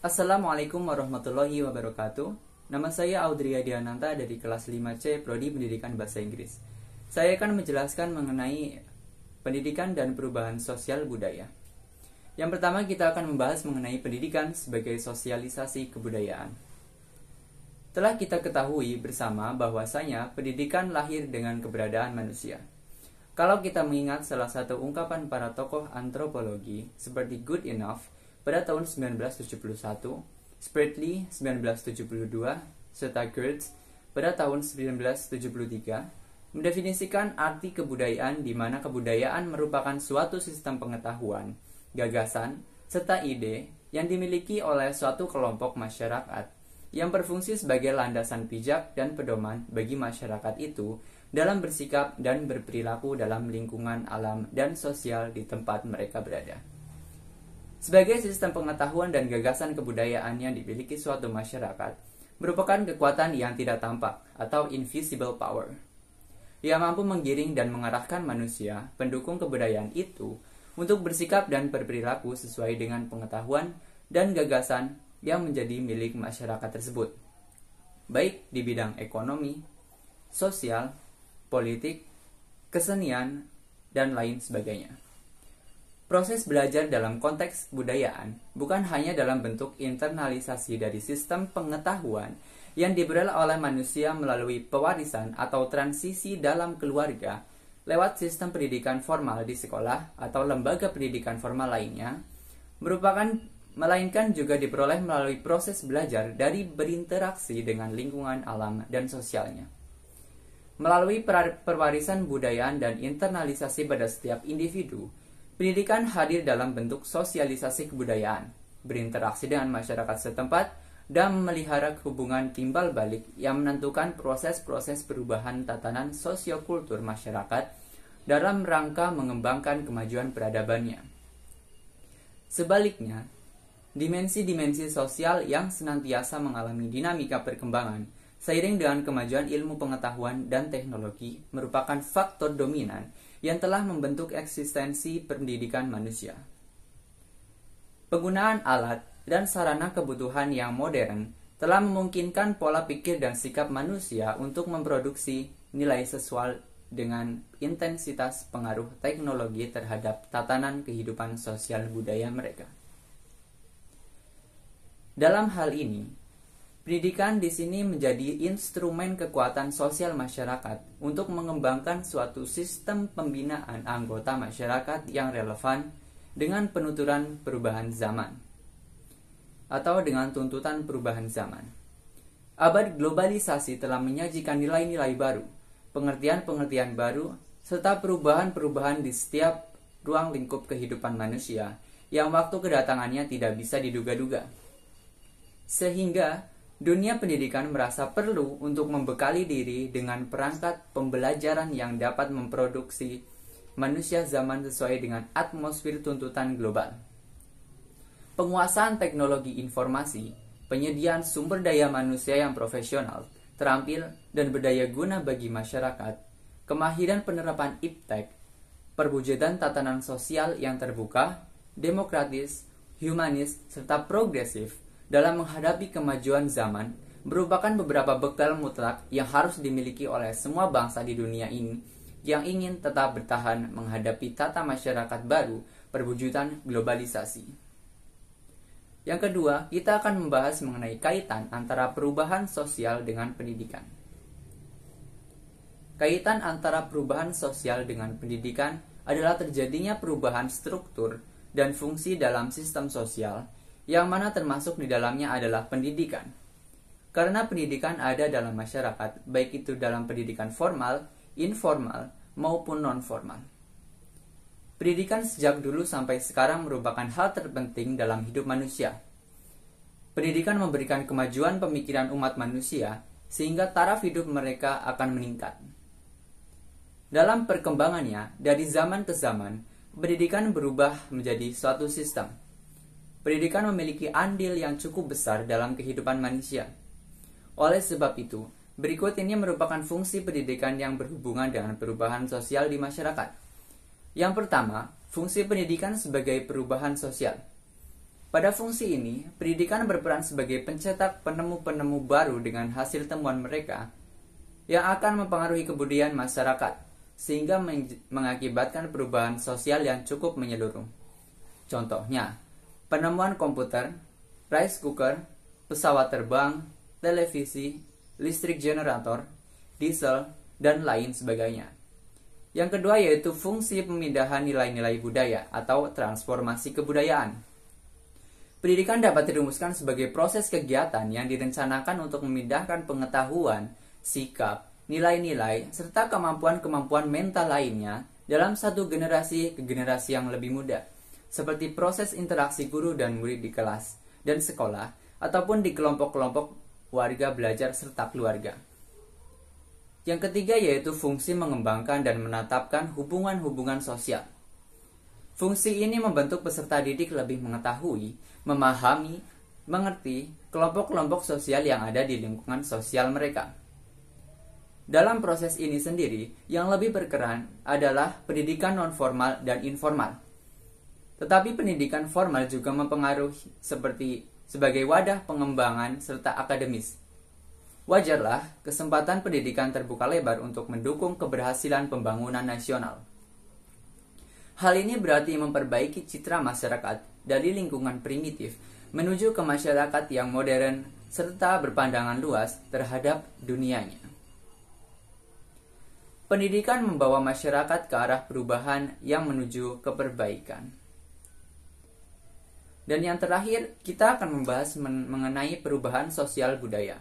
Assalamualaikum warahmatullahi wabarakatuh. Nama saya Audrey Diananta dari kelas 5C Prodi Pendidikan Bahasa Inggris. Saya akan menjelaskan mengenai pendidikan dan perubahan sosial budaya. Yang pertama kita akan membahas mengenai pendidikan sebagai sosialisasi kebudayaan. Telah kita ketahui bersama bahwasanya pendidikan lahir dengan keberadaan manusia. Kalau kita mengingat salah satu ungkapan para tokoh antropologi seperti Good Enough pada tahun 1971, Spratly 1972, serta Gertz pada tahun 1973 mendefinisikan arti kebudayaan di mana kebudayaan merupakan suatu sistem pengetahuan, gagasan, serta ide yang dimiliki oleh suatu kelompok masyarakat yang berfungsi sebagai landasan pijak dan pedoman bagi masyarakat itu dalam bersikap dan berperilaku dalam lingkungan alam dan sosial di tempat mereka berada. Sebagai sistem pengetahuan dan gagasan kebudayaan yang dimiliki suatu masyarakat, merupakan kekuatan yang tidak tampak atau invisible power, yang mampu menggiring dan mengarahkan manusia, pendukung kebudayaan itu, untuk bersikap dan berperilaku sesuai dengan pengetahuan dan gagasan yang menjadi milik masyarakat tersebut, baik di bidang ekonomi, sosial, politik, kesenian, dan lain sebagainya. Proses belajar dalam konteks kebudayaan bukan hanya dalam bentuk internalisasi dari sistem pengetahuan yang diperoleh oleh manusia melalui pewarisan atau transisi dalam keluarga lewat sistem pendidikan formal di sekolah atau lembaga pendidikan formal lainnya, melainkan juga diperoleh melalui proses belajar dari berinteraksi dengan lingkungan alam dan sosialnya. Melalui perwarisan budayaan dan internalisasi pada setiap individu, pendidikan hadir dalam bentuk sosialisasi kebudayaan, berinteraksi dengan masyarakat setempat, dan memelihara hubungan timbal balik yang menentukan proses-proses perubahan tatanan sosiokultur masyarakat dalam rangka mengembangkan kemajuan peradabannya. Sebaliknya, dimensi-dimensi sosial yang senantiasa mengalami dinamika perkembangan seiring dengan kemajuan ilmu pengetahuan dan teknologi merupakan faktor dominan yang telah membentuk eksistensi pendidikan manusia. Penggunaan alat dan sarana kebutuhan yang modern telah memungkinkan pola pikir dan sikap manusia untuk memproduksi nilai sesuai dengan intensitas pengaruh teknologi terhadap tatanan kehidupan sosial budaya mereka. Dalam hal ini, pendidikan di sini menjadi instrumen kekuatan sosial masyarakat untuk mengembangkan suatu sistem pembinaan anggota masyarakat yang relevan dengan penuturan perubahan zaman atau dengan tuntutan perubahan zaman. Abad globalisasi telah menyajikan nilai-nilai baru, pengertian-pengertian baru, serta perubahan-perubahan di setiap ruang lingkup kehidupan manusia yang waktu kedatangannya tidak bisa diduga-duga. Sehingga dunia pendidikan merasa perlu untuk membekali diri dengan perangkat pembelajaran yang dapat memproduksi manusia zaman sesuai dengan atmosfer tuntutan global. Penguasaan teknologi informasi, penyediaan sumber daya manusia yang profesional, terampil, dan berdaya guna bagi masyarakat, kemahiran penerapan iptek, perwujudan tatanan sosial yang terbuka, demokratis, humanis, serta progresif dalam menghadapi kemajuan zaman merupakan beberapa bekal mutlak yang harus dimiliki oleh semua bangsa di dunia ini yang ingin tetap bertahan menghadapi tata masyarakat baru perwujudan globalisasi. Yang kedua, kita akan membahas mengenai kaitan antara perubahan sosial dengan pendidikan. Kaitan antara perubahan sosial dengan pendidikan adalah terjadinya perubahan struktur dan fungsi dalam sistem sosial, yang mana termasuk di dalamnya adalah pendidikan. Karena pendidikan ada dalam masyarakat, baik itu dalam pendidikan formal, informal, maupun non-formal. Pendidikan sejak dulu sampai sekarang merupakan hal terpenting dalam hidup manusia. Pendidikan memberikan kemajuan pemikiran umat manusia, sehingga taraf hidup mereka akan meningkat. Dalam perkembangannya, dari zaman ke zaman, pendidikan berubah menjadi suatu sistem. Pendidikan memiliki andil yang cukup besar dalam kehidupan manusia. Oleh sebab itu, berikut ini merupakan fungsi pendidikan yang berhubungan dengan perubahan sosial di masyarakat. Yang pertama, fungsi pendidikan sebagai perubahan sosial. Pada fungsi ini, pendidikan berperan sebagai pencetak penemu-penemu baru dengan hasil temuan mereka yang akan mempengaruhi kebudayaan masyarakat, sehingga mengakibatkan perubahan sosial yang cukup menyeluruh. Contohnya, penemuan komputer, rice cooker, pesawat terbang, televisi, listrik generator, diesel, dan lain sebagainya. Yang kedua yaitu fungsi pemindahan nilai-nilai budaya atau transformasi kebudayaan. Pendidikan dapat dirumuskan sebagai proses kegiatan yang direncanakan untuk memindahkan pengetahuan, sikap, nilai-nilai, serta kemampuan-kemampuan mental lainnya dalam satu generasi ke generasi yang lebih muda, seperti proses interaksi guru dan murid di kelas dan sekolah, ataupun di kelompok-kelompok warga belajar serta keluarga. Yang ketiga yaitu fungsi mengembangkan dan menatapkan hubungan-hubungan sosial. Fungsi ini membentuk peserta didik lebih mengetahui, memahami, mengerti kelompok-kelompok sosial yang ada di lingkungan sosial mereka. Dalam proses ini sendiri, yang lebih berperan adalah pendidikan non-formal dan informal. Tetapi pendidikan formal juga mempengaruhi sebagai wadah pengembangan serta akademis. Wajarlah kesempatan pendidikan terbuka lebar untuk mendukung keberhasilan pembangunan nasional. Hal ini berarti memperbaiki citra masyarakat dari lingkungan primitif menuju ke masyarakat yang modern serta berpandangan luas terhadap dunianya. Pendidikan membawa masyarakat ke arah perubahan yang menuju keperbaikan. Dan yang terakhir, kita akan membahas mengenai perubahan sosial budaya.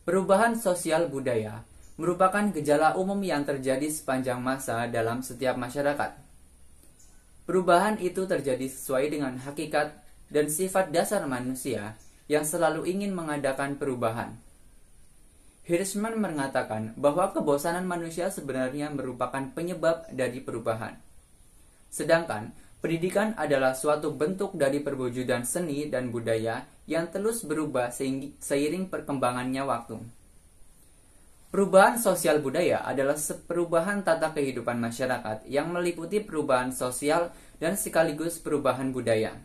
Perubahan sosial budaya merupakan gejala umum yang terjadi sepanjang masa dalam setiap masyarakat. Perubahan itu terjadi sesuai dengan hakikat dan sifat dasar manusia yang selalu ingin mengadakan perubahan. Hirschman mengatakan bahwa kebosanan manusia sebenarnya merupakan penyebab dari perubahan. Sedangkan pendidikan adalah suatu bentuk dari perwujudan seni dan budaya yang terus berubah seiring perkembangannya waktu. Perubahan sosial budaya adalah perubahan tata kehidupan masyarakat yang meliputi perubahan sosial dan sekaligus perubahan budaya.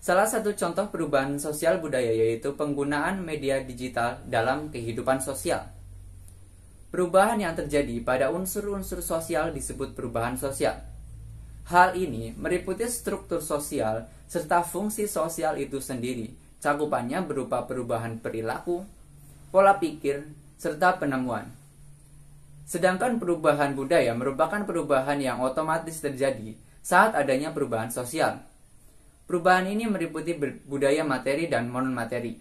Salah satu contoh perubahan sosial budaya yaitu penggunaan media digital dalam kehidupan sosial. Perubahan yang terjadi pada unsur-unsur sosial disebut perubahan sosial. Hal ini meliputi struktur sosial serta fungsi sosial itu sendiri. Cakupannya berupa perubahan perilaku, pola pikir, serta penemuan. Sedangkan perubahan budaya merupakan perubahan yang otomatis terjadi saat adanya perubahan sosial. Perubahan ini meliputi budaya materi dan non-materi.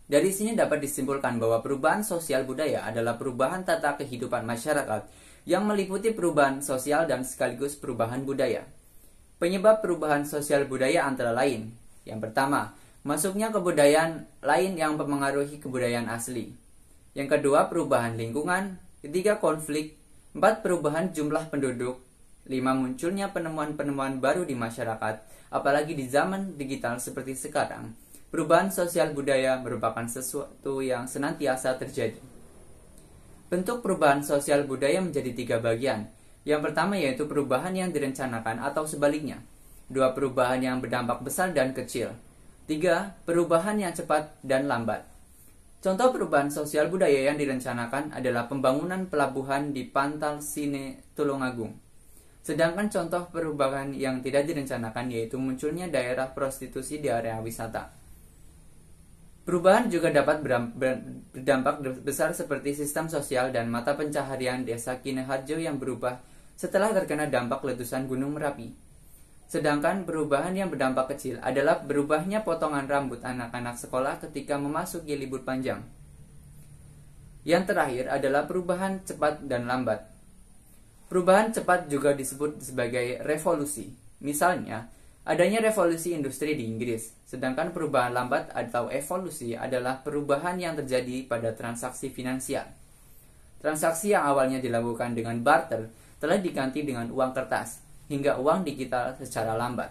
Dari sini dapat disimpulkan bahwa perubahan sosial budaya adalah perubahan tata kehidupan masyarakat yang meliputi perubahan sosial dan sekaligus perubahan budaya. Penyebab perubahan sosial budaya antara lain. Yang pertama, masuknya kebudayaan lain yang mempengaruhi kebudayaan asli. Yang kedua, perubahan lingkungan. Ketiga, konflik. 4, perubahan jumlah penduduk. 5, munculnya penemuan-penemuan baru di masyarakat, apalagi di zaman digital seperti sekarang. Perubahan sosial budaya merupakan sesuatu yang senantiasa terjadi. Bentuk perubahan sosial budaya menjadi 3 bagian. Yang pertama yaitu perubahan yang direncanakan atau sebaliknya. 2, perubahan yang berdampak besar dan kecil. 3, perubahan yang cepat dan lambat. Contoh perubahan sosial budaya yang direncanakan adalah pembangunan pelabuhan di Pantal Sine Tulungagung. Sedangkan contoh perubahan yang tidak direncanakan yaitu munculnya daerah prostitusi di area wisata. Perubahan juga dapat berdampak besar seperti sistem sosial dan mata pencaharian desa Kineharjo yang berubah setelah terkena dampak letusan Gunung Merapi. Sedangkan perubahan yang berdampak kecil adalah berubahnya potongan rambut anak-anak sekolah ketika memasuki libur panjang. Yang terakhir adalah perubahan cepat dan lambat. Perubahan cepat juga disebut sebagai revolusi. Misalnya, adanya revolusi industri di Inggris. Sedangkan perubahan lambat atau evolusi adalah perubahan yang terjadi pada transaksi finansial. Transaksi yang awalnya dilakukan dengan barter telah diganti dengan uang kertas, hingga uang digital secara lambat.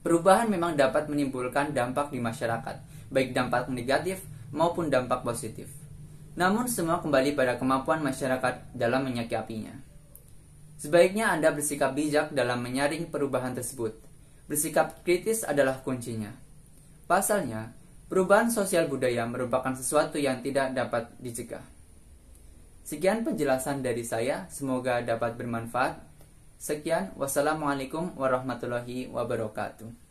Perubahan memang dapat menimbulkan dampak di masyarakat, baik dampak negatif maupun dampak positif. Namun semua kembali pada kemampuan masyarakat dalam menyikapinya. Sebaiknya Anda bersikap bijak dalam menyaring perubahan tersebut. Bersikap kritis adalah kuncinya. Pasalnya, perubahan sosial budaya merupakan sesuatu yang tidak dapat dicegah. Sekian penjelasan dari saya, semoga dapat bermanfaat. Sekian, wassalamualaikum warahmatullahi wabarakatuh.